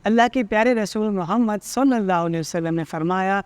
اللہ کے پیارے رسول محمد صلی اللہ علیہ وسلم نے فرمایا،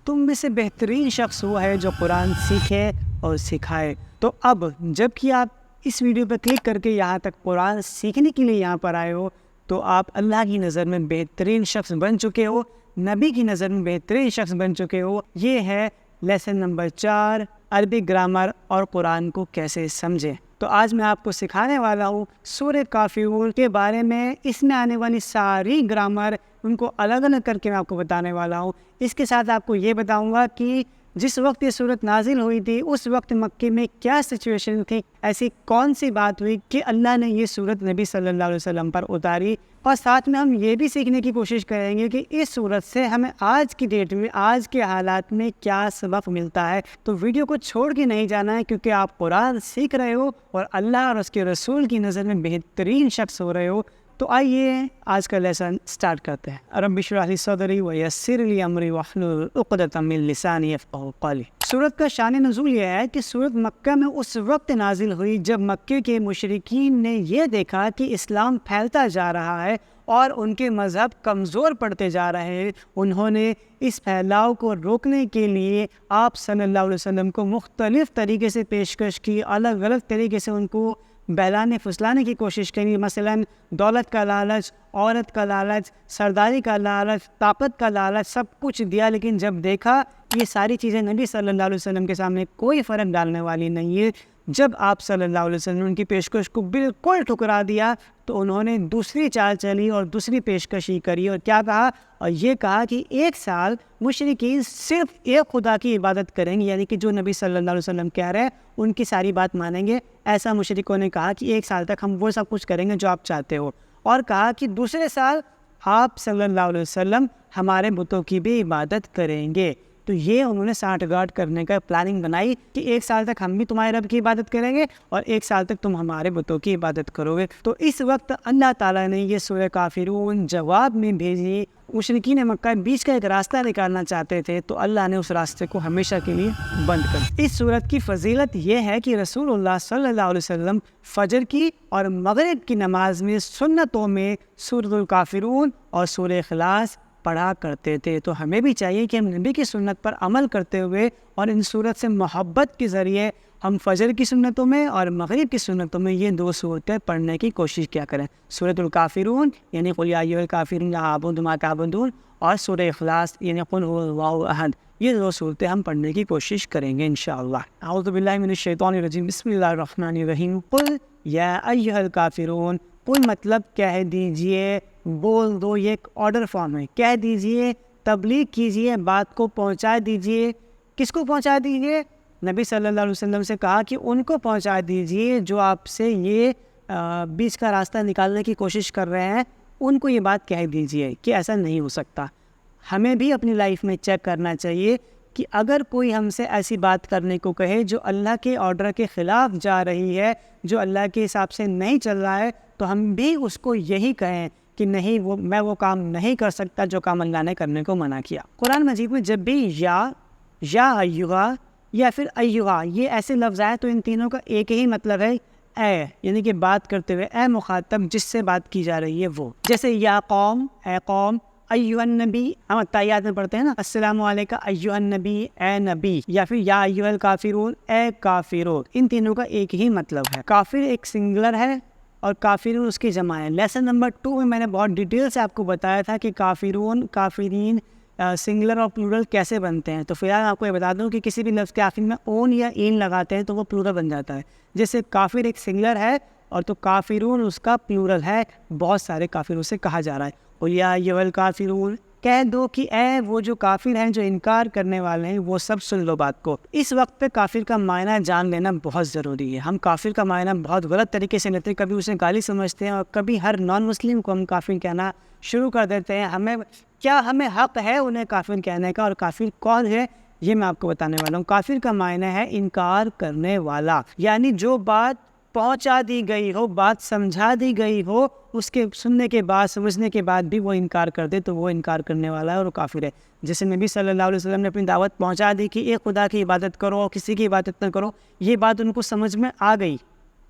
تم میں سے بہترین شخص وہ ہے جو قرآن سیکھے اور سکھائے۔ تو اب جب کہ آپ اس ویڈیو پر کلک کر کے یہاں تک قرآن سیکھنے کے لیے یہاں پر آئے ہو، تو آپ اللہ کی نظر میں بہترین شخص بن چکے ہو، نبی کی نظر میں بہترین شخص بن چکے ہو۔ یہ ہے لیسن نمبر 4، عربی گرامر اور قرآن کو کیسے سمجھیں۔ تو آج میں آپ کو سکھانے والا ہوں سورہ کافرون کے بارے میں، اس میں آنے والی ساری گرامر ان کو الگ الگ کر کے میں آپ کو بتانے والا ہوں۔ اس کے ساتھ آپ کو یہ بتاؤں گا کہ جس وقت یہ صورت نازل ہوئی تھی اس وقت مکے میں کیا سچویشن تھی، ایسی کون سی بات ہوئی کہ اللہ نے یہ صورت نبی صلی اللہ علیہ وسلم پر اتاری، اور ساتھ میں ہم یہ بھی سیکھنے کی کوشش کریں گے کہ اس صورت سے ہمیں آج کی ڈیٹ میں، آج کے حالات میں کیا سبق ملتا ہے۔ تو ویڈیو کو چھوڑ کے نہیں جانا ہے، کیونکہ آپ قرآن سیکھ رہے ہو اور اللہ اور اس کے رسول کی نظر میں بہترین شخص ہو رہے ہو۔ تو آئیے آج کا لیسن سٹارٹ کرتے ہیں۔ رب اشرح لی صدری ویسر لی امری واحلل عقدۃ من لسانی یفقہوا قولی۔ سورت کا شان نزول یہ ہے کہ سورت مکہ میں اس وقت نازل ہوئی جب مکے کے مشرکین نے یہ دیکھا کہ اسلام پھیلتا جا رہا ہے اور ان کے مذہب کمزور پڑتے جا رہے ہیں۔ انہوں نے اس پھیلاؤ کو روکنے کے لیے آپ صلی اللہ علیہ وسلم کو مختلف طریقے سے پیشکش کی، الگ الگ طریقے سے ان کو بہلانے پھسلانے کی کوشش کری۔ مثلا دولت کا لالچ، عورت کا لالچ، سرداری کا لالچ، طاقت کا لالچ، سب کچھ دیا، لیکن جب دیکھا یہ ساری چیزیں نبی صلی اللہ علیہ وسلم کے سامنے کوئی فرق ڈالنے والی نہیں ہے، جب آپ صلی اللہ علیہ وسلم نے ان کی پیشکش کو بالکل ٹھکرا دیا تو انہوں نے دوسری چال چلی اور دوسری پیشکشی کری، اور کیا کہا؟ اور یہ کہا کہ 1 سال مشرکین صرف ایک خدا کی عبادت کریں گے، یعنی کہ جو نبی صلی اللہ علیہ وسلم کہہ رہے ہیں ان کی ساری بات مانیں گے۔ ایسا مشرکوں نے کہا کہ 1 سال تک ہم وہ سب کچھ کریں گے جو آپ چاہتے ہو، اور کہا کہ دوسرے سال آپ صلی اللہ علیہ وسلم ہمارے بتوں کی بھی عبادت کریں گے۔ تو یہ انہوں نے سانٹھ گاٹھ کرنے کا پلاننگ بنائی کہ 1 سال تک ہم بھی تمہارے رب کی عبادت کریں گے اور 1 سال تک تم ہمارے بتوں کی عبادت کرو گے۔ تو اس وقت اللہ تعالیٰ نے یہ سورہ کافرون جواب میں بھیجی۔ مشرکین مکہ بیچ کا ایک راستہ نکالنا چاہتے تھے تو اللہ نے اس راستے کو ہمیشہ کے لیے بند کر دیا۔ اس سورت کی فضیلت یہ ہے کہ رسول اللہ صلی اللہ علیہ وسلم فجر کی اور مغرب کی نماز میں سنتوں میں سورۃ الکافرون اور سورہ اخلاص پڑھا کرتے تھے۔ تو ہمیں بھی چاہیے کہ ہم نبی کی سنت پر عمل کرتے ہوئے اور ان سورت سے محبت کے ذریعے ہم فجر کی سنتوں میں اور مغرب کی سنتوں میں یہ 2 صورتیں پڑھنے کی کوشش کیا کریں۔ سورۃ الکافرون یعنی قل یا ایھا الکافرون لا اعبد ما تعبدون، اور سورہ اخلاص یعنی قل هو اللہ احد، یہ 2 صورتیں ہم پڑھنے کی کوشش کریں گے انشاءاللہ۔ اعوذ باللہ من الشیطان الرجیم، بسم اللہ الرحمن الرحیم۔ قل یا ایھا الکافرون، قل مطلب کہہ دیجئے، بول دو، یہ ایک آرڈر فارم ہے، کہہ دیجئے، تبلیغ کیجئے، بات کو پہنچا دیجئے۔ کس کو پہنچا دیجئے؟ نبی صلی اللہ علیہ وسلم سے کہا کہ ان کو پہنچا دیجئے جو آپ سے یہ بیچ کا راستہ نکالنے کی کوشش کر رہے ہیں، ان کو یہ بات کہہ دیجئے کہ ایسا نہیں ہو سکتا۔ ہمیں بھی اپنی لائف میں چیک کرنا چاہیے کہ اگر کوئی ہم سے ایسی بات کرنے کو کہے جو اللہ کے آرڈر کے خلاف جا رہی ہے، جو اللہ کے حساب سے نہیں چل رہا ہے، تو ہم بھی اس کو یہی کہیں کہ نہیں، میں وہ کام نہیں کر سکتا جو کام اللہ نے کرنے کو منع کیا۔ قرآن مجید میں جب بھی یا ایھا یا پھر ایھا یہ ایسے لفظ آئے تو ان تینوں کا ایک ہی مطلب ہے، اے، یعنی کہ بات کرتے ہوئے، اے مخاطب جس سے بات کی جا رہی ہے وہ۔ جیسے یا قوم، اے قوم، ایھا النبی، ہم تحیات میں پڑھتے ہیں نا، السلام علیکم ایھا النبی، اے نبی، یا پھر یا ایھا الکافرون، اے کافرون، ان تینوں کا ایک ہی مطلب ہے۔ کافر ایک سنگولر ہے اور کافرون اس کی جمع ہے۔ لیسن نمبر 2 میں نے بہت ڈیٹیل سے آپ کو بتایا تھا کہ کافرون، کافرین سنگولر اور پلورل کیسے بنتے ہیں۔ تو فی الحال آپ کو یہ بتا دوں کہ کسی بھی لفظ کے آخر میں اون یا این لگاتے ہیں تو وہ پلورل بن جاتا ہے۔ جیسے کافر ایک سنگولر ہے اور تو کافرون اس کا پلورل ہے، بہت سارے کافروں سے کہا جا رہا ہے۔ قل یا ایھا الکافرون، کہہ دو کہ اے وہ جو کافر ہیں، جو انکار کرنے والے ہیں، وہ سب سن لو بات کو۔ اس وقت پہ کافر کا معنی جان لینا بہت ضروری ہے۔ ہم کافر کا معنی بہت غلط طریقے سے لیتے ہیں، کبھی اسے گالی سمجھتے ہیں اور کبھی ہر نان مسلم کو ہم کافر کہنا شروع کر دیتے ہیں۔ ہمیں حق ہے انہیں کافر کہنے کا، اور کافر کون ہے یہ میں آپ کو بتانے والا ہوں۔ کافر کا معنی ہے انکار کرنے والا، یعنی جو بات پہنچا دی گئی ہو، بات سمجھا دی گئی ہو، اس کے سننے کے بعد، سمجھنے کے بعد بھی وہ انکار کر دے تو وہ انکار کرنے والا ہے اور وہ کافر ہے۔ جیسے نبی صلی اللہ علیہ وسلم نے اپنی دعوت پہنچا دی کہ ایک خدا کی عبادت کرو اور کسی کی عبادت نہ کرو، یہ بات ان کو سمجھ میں آ گئی۔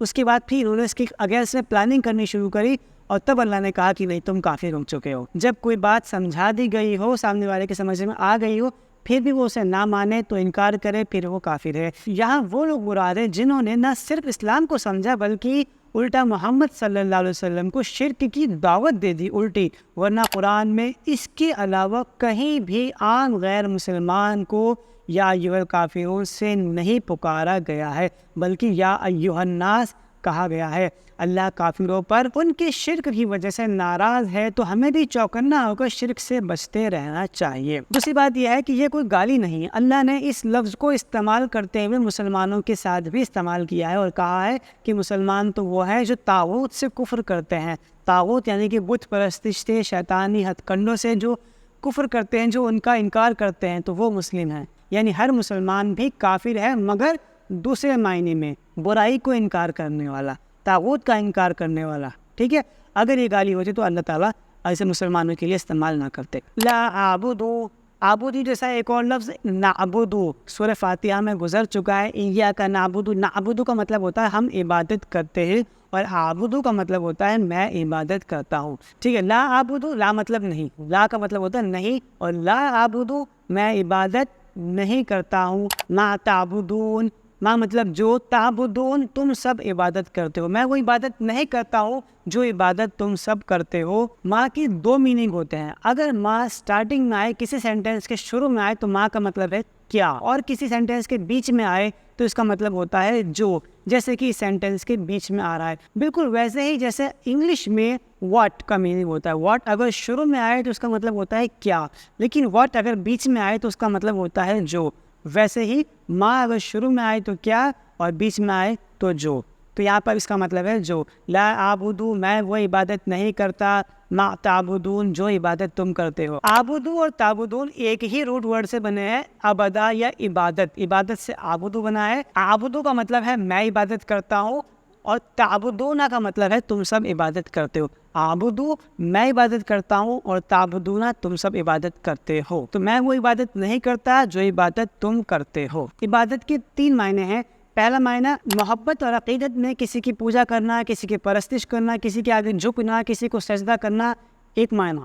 اس کے بعد پھر انہوں نے اس کی اگینسٹ میں پلاننگ کرنی شروع کری اور تب اللہ نے کہا کہ نہیں تم کافر ہو چکے ہو۔ جب کوئی بات سمجھا دی گئی ہو، سامنے والے کے سمجھ میں آ گئی ہو، پھر بھی وہ اسے نہ مانے تو انکار کرے، پھر وہ کافر ہے۔ یہاں وہ لوگ مراد ہیں جنہوں نے نہ صرف اسلام کو سمجھا بلکہ الٹا محمد صلی اللہ علیہ وسلم کو شرک کی دعوت دے دی الٹی، ورنہ قرآن میں اس کے علاوہ کہیں بھی عام غیر مسلمان کو یا ایھا الکافرون سے نہیں پکارا گیا ہے، بلکہ یا ایھا الناس کہا گیا ہے۔ اللہ کافروں پر ان کے شرک کی وجہ سے ناراض ہے، تو ہمیں بھی چوکنا ہو کر شرک سے بچتے رہنا چاہیے۔ دوسری بات یہ ہے کہ یہ کوئی گالی نہیں ہے، اللہ نے اس لفظ کو استعمال کرتے ہوئے مسلمانوں کے ساتھ بھی استعمال کیا ہے اور کہا ہے کہ مسلمان تو وہ ہیں جو طاغوت سے کفر کرتے ہیں۔ طاغوت یعنی کہ بت پرستش سے، شیطانی ہتھ کنڈوں سے جو کفر کرتے ہیں، جو ان کا انکار کرتے ہیں، تو وہ مسلم ہیں۔ یعنی ہر مسلمان بھی کافر ہے، مگر دوسرے معنی میں برائی کو انکار کرنے والا، طاغوت کا انکار کرنے والا، ٹھیک ہے۔ اگر یہ گالی ہوتی تو اللہ تعالیٰ ایسے مسلمانوں کے لیے استعمال نہ کرتے۔ لا اعبدو، عابدی جیسا ایک اور لفظ نعبدو سورہ فاتحہ میں گزر چکا ہے۔ ایاک نعبدو، نعبدو کا مطلب ہوتا ہے ہم عبادت کرتے ہیں، اور اعبدو کا مطلب ہوتا ہے میں عبادت کرتا ہوں، ٹھیک ہے۔ لا اعبدو، لا مطلب نہیں، لا کا مطلب ہوتا ہے نہیں، اور لا اعبدو میں عبادت نہیں کرتا ہوں۔ ما تعبدون، ما مطلب جو، تعبدون تم سب عبادت کرتے ہو، میں وہ عبادت نہیں کرتا ہوں جو عبادت تم سب کرتے ہو۔ ما کی دو میننگ ہوتے ہیں، اگر ما سٹارٹنگ میں آئے، کسی سینٹینس کے شروع میں آئے تو ما کا مطلب ہے کیا، اور کسی سینٹینس کے بیچ میں آئے تو اس کا مطلب ہوتا ہے جو، جیسے کہ اس سینٹینس کے بیچ میں آ رہا ہے۔ بالکل ویسے ہی جیسے انگلش میں واٹ کا میننگ ہوتا ہے، واٹ اگر شروع میں آئے تو اس کا مطلب ہوتا ہے کیا، لیکن واٹ اگر بیچ میں آئے تو اس کا مطلب ہوتا ہے جو۔ ویسے ہی ما اگر شروع میں آئے تو کیا، اور بیچ میں آئے تو جو، تو یہاں پر اس کا مطلب ہے جو۔ لا اعبدو میں وہ عبادت نہیں کرتا، ما تعبدون جو عبادت تم کرتے ہو۔ عابدو اور تعبدون ایک ہی روٹ ورڈ سے بنے ہیں، عبدا یا عبادت، عبادت سے عابدو بنا ہے۔ عابدو کا مطلب ہے میں عبادت کرتا ہوں، اور تعبدون کا مطلب ہے تم سب عبادت کرتے ہو۔ عابدو میں عبادت کرتا ہوں، اور تعبدون تم سب عبادت کرتے ہو، تو میں وہ عبادت نہیں کرتا جو عبادت تم کرتے ہو۔ عبادت کے تین معنی ہیں۔ پہلا معنی محبت اور عقیدت میں کسی کی پوجا کرنا، کسی کی پرستش کرنا، کسی کے آگے جھکنا، کسی کو سجدہ کرنا، ایک معنی۔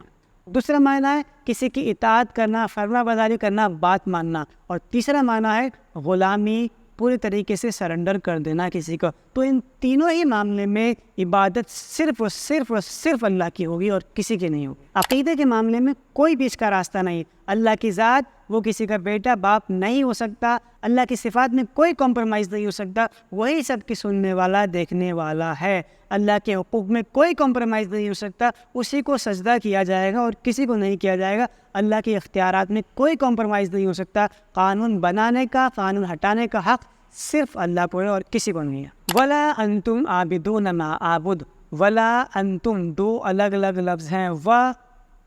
دوسرا معنی ہے کسی کی اطاعت کرنا، فرما برداری کرنا، بات ماننا، اور تیسرا معنی ہے غلامی، پورے طریقے سے سرنڈر کر دینا کسی کو۔ تو ان تینوں ہی معاملے میں عبادت صرف اور صرف اور صرف اللہ کی ہوگی اور کسی کی نہیں ہوگی۔ عقیدے کے معاملے میں کوئی بیچ کا راستہ نہیں، اللہ کی ذات، وہ کسی کا بیٹا باپ نہیں ہو سکتا، اللہ کی صفات میں کوئی کمپرومائز نہیں ہو سکتا، وہی سب کی سننے والا دیکھنے والا ہے۔ اللہ کے حقوق میں کوئی کمپرومائز نہیں ہو سکتا، اسی کو سجدہ کیا جائے گا اور کسی کو نہیں کیا جائے گا۔ اللہ کے اختیارات میں کوئی کمپرومائز نہیں ہو سکتا، قانون بنانے کا، قانون ہٹانے کا حق صرف اللہ کو ہے اور کسی کو نہیں ہے۔ ولا انتم عابدون ما اعبد، ولا انتم دو الگ الگ لفظ ہیں، و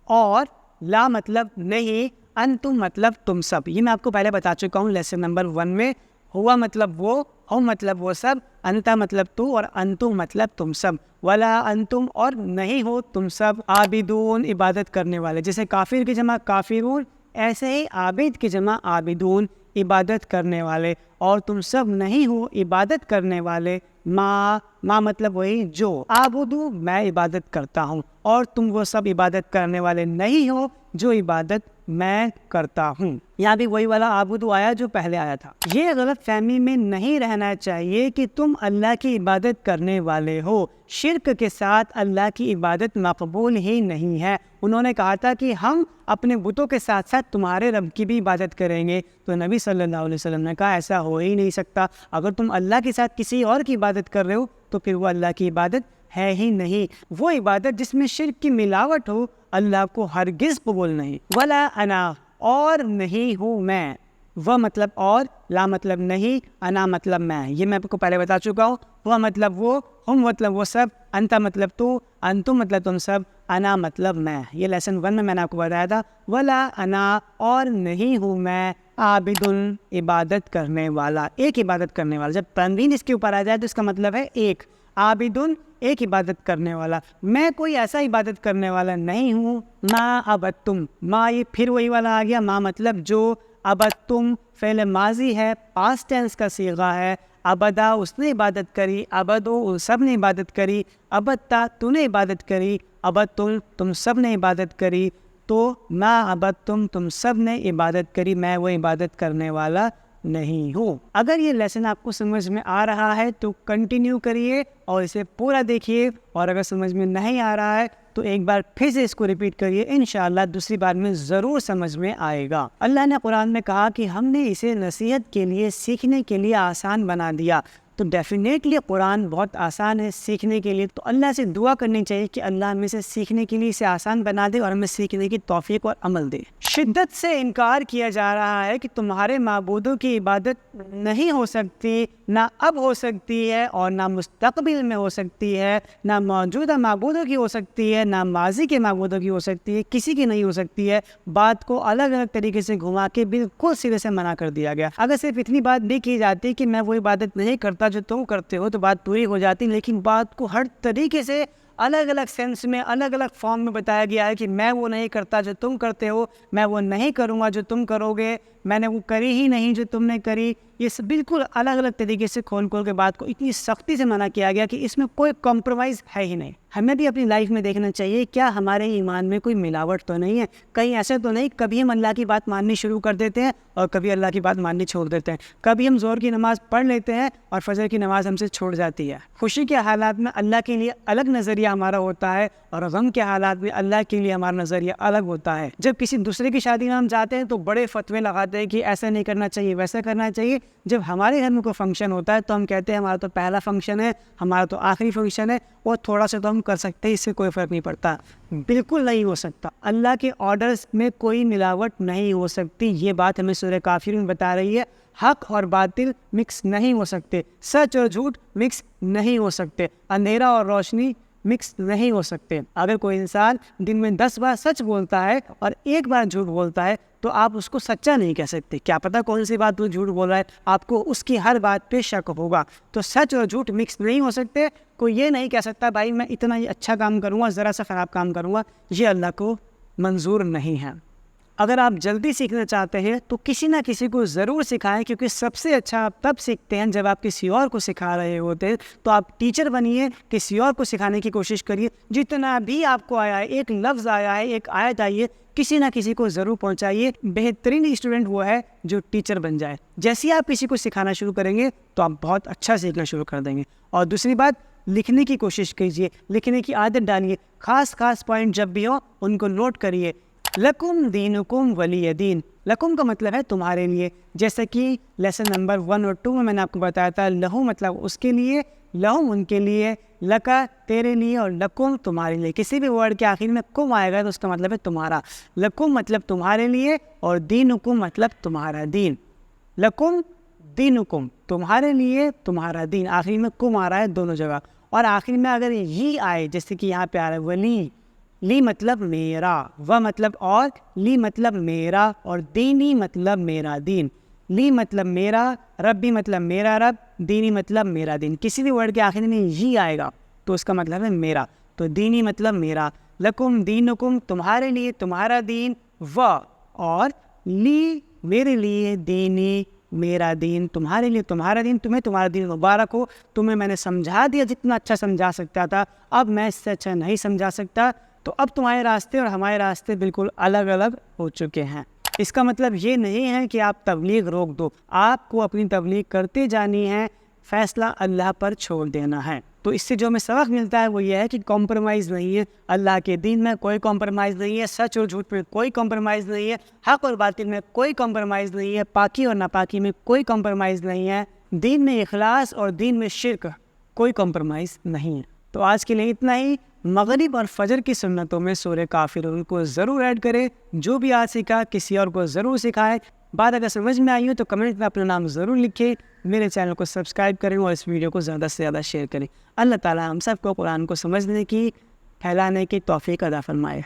اور لا مطلب نہیں، انتم مطلب تم سب، یہ میں آپ کو پہلے بتا چکا ہوں لیسن نمبر 1 میں۔ ہوا مطلب وہ، ہم مطلب وہ سب، انتا مطلب تو، اور انتم مطلب تم سب۔ ولا انتم اور نہیں ہو تم سب، عابدون عبادت کرنے والے، جیسے کافر کی جمع کافرون، ایسے ہی عابد کی جمع عابدون عبادت کرنے والے، اور تم سب نہیں ہو عبادت کرنے والے۔ ما مطلب وہی جو، عابدو میں عبادت کرتا ہوں، اور تم وہ سب عبادت کرنے والے نہیں ہو جو عبادت میں کرتا ہوں۔ یہاں بھی وہی والا عابدو آیا جو پہلے آیا تھا۔ یہ غلط فہمی میں نہیں رہنا چاہیے کہ تم اللہ کی عبادت کرنے والے ہو، شرک کے ساتھ اللہ کی عبادت مقبول ہی نہیں ہے۔ انہوں نے کہا تھا کہ ہم اپنے بتوں کے ساتھ ساتھ تمہارے رب کی بھی عبادت کریں گے، تو نبی صلی اللہ علیہ وسلم نے کہا ایسا ہو ہی نہیں سکتا، اگر تم اللہ کے ساتھ کسی اور کی عبادت کر رہے ہو تو پھر وہ اللہ کی عبادت ہے ہی نہیں۔ وہ عبادت جس میں شرک کی ملاوٹ ہو اللہ کو ہرگز قبول نہیں۔ ولا انا اور نہیں ہوں میں، وہ مطلب اور، لا مطلب نہیں، انا مطلب میں، یہ میں آپ کو پہلے بتا چکا ہوں۔ وہ مطلب وہ، ہم مطلب وہ سب، انتا مطلب تو، انتم مطلب تم سب، انا مطلب میں، یہ لیسن 1 میں نے آپ کو بتایا تھا۔ ولا انا اور نہیں ہوں میں، عابدن عبادت کرنے والا، ایک عبادت کرنے والا، جب تنوین اس کے اوپر آ جائے تو اس کا مطلب ہے ایک، عابدن ایک عبادت کرنے والا، میں کوئی ایسا عبادت کرنے والا نہیں ہوں۔ ما عبدتم، ما یہ پھر وہی والا آ گیا، ما مطلب جو، عبدتم فعل ماضی ہے، پاسٹ ٹینس کا صیغہ ہے، ابدا اس نے عبادت کری، ابدو سب نے عبادت کری، ابدتا تو نے عبادت کری، ابدتل تم سب نے عبادت کری، تو ما عبدتم تم سب نے عبادت کری، میں وہ عبادت کرنے والا نہیں ہوں۔ اگر یہ لیسن آپ کو سمجھ میں آ رہا ہے تو کنٹینیو کریے اور اسے پورا دیکھیے، اور اگر سمجھ میں نہیں آ رہا ہے تو ایک بار پھر سے اس کو ریپیٹ کریے، انشاءاللہ دوسری بار میں ضرور سمجھ میں آئے گا۔ اللہ نے قرآن میں کہا کہ ہم نے اسے نصیحت کے لیے، سیکھنے کے لیے آسان بنا دیا، تو ڈیفینیٹلی قرآن بہت آسان ہے سیکھنے کے لیے، تو اللہ سے دعا کرنی چاہیے کہ اللہ ہمیں اسے سیکھنے کے لیے اسے آسان بنا دے اور ہمیں سیکھنے کی توفیق اور عمل دے۔ شدت سے انکار کیا جا رہا ہے کہ تمہارے معبودوں کی عبادت نہیں ہو سکتی، نہ اب ہو سکتی ہے اور نہ مستقبل میں ہو سکتی ہے، نہ موجودہ معبودوں کی ہو سکتی ہے، نہ ماضی کے معبودوں کی ہو سکتی ہے، کسی کی نہیں ہو سکتی ہے۔ بات کو الگ الگ طریقے سے گھما کے بالکل سرے سے منع کر دیا گیا۔ اگر صرف اتنی بات بھی کی جاتی کہ میں وہ عبادت نہیں کرتا جو تم کرتے ہو تو بات پوری ہو جاتی، لیکن بات کو ہر طریقے سے الگ الگ سینس میں، الگ الگ فارم میں بتایا گیا ہے کہ میں وہ نہیں کرتا جو تم کرتے ہو، میں وہ نہیں کروں گا جو تم کرو گے، میں نے وہ کری ہی نہیں جو تم نے کری۔ یہ سب بالکل الگ الگ طریقے سے کھول کے بات کو اتنی سختی سے منع کیا گیا کہ اس میں کوئی کمپرومائز ہے ہی نہیں۔ ہمیں بھی اپنی لائف میں دیکھنا چاہیے کیا ہمارے ایمان میں کوئی ملاوٹ تو نہیں ہے، کہیں ایسے تو نہیں کبھی ہم اللہ کی بات ماننی شروع کر دیتے ہیں اور کبھی اللہ کی بات ماننی چھوڑ دیتے ہیں، کبھی ہم ظہر کی نماز پڑھ لیتے ہیں اور فجر کی نماز ہم سے چھوڑ جاتی ہے۔ خوشی کے حالات میں اللہ کے لیے الگ نظریہ ہمارا ہوتا ہے اور غم کے حالات میں اللہ کے لیے ہمارا نظریہ الگ ہوتا ہے۔ جب کسی دوسرے کی شادی میں ہم جاتے ہیں تو بڑے فتوے لگاتے ہیں کہ ایسا نہیں کرنا چاہیے، ویسا کرنا چاہیے۔ جب ہمارے گھر میں کوئی فنکشن ہوتا ہے تو ہم کہتے ہیں ہمارا تو پہلا فنکشن ہے، ہمارا تو آخری فنکشن ہے، اور تھوڑا سا تو ہم کر سکتے ہیں، اس سے کوئی فرق نہیں پڑتا۔ بالکل نہیں ہو سکتا، اللہ کے آرڈرز میں کوئی ملاوٹ نہیں ہو سکتی۔ یہ بات ہمیں سورہ کافرون بتا رہی ہے۔ حق اور باطل مکس نہیں ہو سکتے، سچ اور جھوٹ مکس نہیں ہو سکتے، اندھیرا اور روشنی مکس نہیں ہو سکتے۔ اگر کوئی انسان دن میں 10 بار سچ بولتا ہے اور ایک بار جھوٹ بولتا ہے تو آپ اس کو سچا نہیں کہہ سکتے، کیا پتہ کون سی بات وہ جھوٹ بول رہا ہے، آپ کو اس کی ہر بات پہ شک ہوگا۔ تو سچ اور جھوٹ مکس نہیں ہو سکتے۔ کوئی یہ نہیں کہہ سکتا بھائی میں اتنا ہی اچھا کام کروں گا، ذرا سا خراب کام کروں گا، یہ اللہ کو منظور نہیں ہے۔ اگر آپ جلدی سیکھنا چاہتے ہیں تو کسی نہ کسی کو ضرور سکھائیں، کیونکہ سب سے اچھا آپ تب سیکھتے ہیں جب آپ کسی اور کو سکھا رہے ہوتے ہیں۔ تو آپ ٹیچر بنیے، کسی اور کو سکھانے کی کوشش کریے، جتنا بھی آپ کو آیا ہے، ایک لفظ آیا ہے، ایک آیت آئی ہے، کسی نہ کسی کو ضرور پہنچائیے۔ بہترین اسٹوڈنٹ وہ ہے جو ٹیچر بن جائے۔ جیسے ہی آپ کسی کو سکھانا شروع کریں گے تو آپ بہت اچھا سیکھنا شروع کر دیں گے۔ اور دوسری بات، لکھنے کی کوشش کیجیے، لکھنے کی عادت ڈالیے، خاص پوائنٹ جب بھی ہو ان کو نوٹ کریے۔ لکم دینکم ولی دین، لکم کا مطلب ہے تمہارے لیے، جیسا کہ لیسن نمبر 1 اور 2 میں نے آپ کو بتایا تھا۔ لہو مطلب اس کے لیے، لہم ان کے لیے، لکا تیرے لیے، اور لکم تمہارے لیے۔ کسی بھی ورڈ کے آخر میں کم آئے گا تو اس کا مطلب ہے تمہارا۔ لکم مطلب تمہارے لیے اور دینکم مطلب تمہارا دین۔ لکم دینکم تمہارے لیے، تمہارا دین، آخر میں کم آ رہا ہے دونوں جگہ، اور آخر میں اگر یہ آئے جیسے کہ یہاں پہ آ رہا ہے ولی، لی مطلب میرا، و مطلب اور، لی مطلب میرا، اور دینی مطلب میرا دین۔ لی مطلب میرا، ربی مطلب میرا رب، دینی مطلب میرا دین۔ کسی بھی ورڈ کے آخر میں یہ آئے گا تو اس کا مطلب ہے میرا، تو دینی مطلب میرا۔ لکم دینکم تمہارے لیے تمہارا دین، و اور لی میرے لیے، دینی میرا دین، تمہارے لیے تمہارا دین، تمہیں تمہارا دین مبارک ہو۔ تمہیں میں نے سمجھا دیا جتنا اچھا سمجھا سکتا تھا، اب میں اس سے اچھا نہیں سمجھا سکتا، تو اب تمہارے راستے اور ہمارے راستے بالکل الگ الگ ہو چکے ہیں۔ اس کا مطلب یہ نہیں ہے کہ آپ تبلیغ روک دو، آپ کو اپنی تبلیغ کرتے جانی ہے، فیصلہ اللہ پر چھوڑ دینا ہے۔ تو اس سے جو ہمیں سبق ملتا ہے وہ یہ ہے کہ کمپرومائز نہیں ہے، اللہ کے دین میں کوئی کمپرومائز نہیں ہے، سچ اور جھوٹ میں کوئی کمپرومائز نہیں ہے، حق اور باطل میں کوئی کمپرومائز نہیں ہے، پاکی اور ناپاکی میں کوئی کمپرومائز نہیں ہے، دین میں اخلاص اور دین میں شرک کوئی کمپرومائز نہیں ہے۔ تو آج کے لیے اتنا ہی۔ مغرب اور فجر کی سنتوں میں سورہ کافرون کو ضرور ایڈ کریں، جو بھی آج سیکھا کسی اور کو ضرور سکھائے۔ بات اگر سمجھ میں آئی ہو تو کمنٹ میں اپنا نام ضرور لکھیں، میرے چینل کو سبسکرائب کریں اور اس ویڈیو کو زیادہ سے زیادہ شیئر کریں۔ اللہ تعالی ہم سب کو قرآن کو سمجھنے کی، پھیلانے کی توفیق عطا فرمائے۔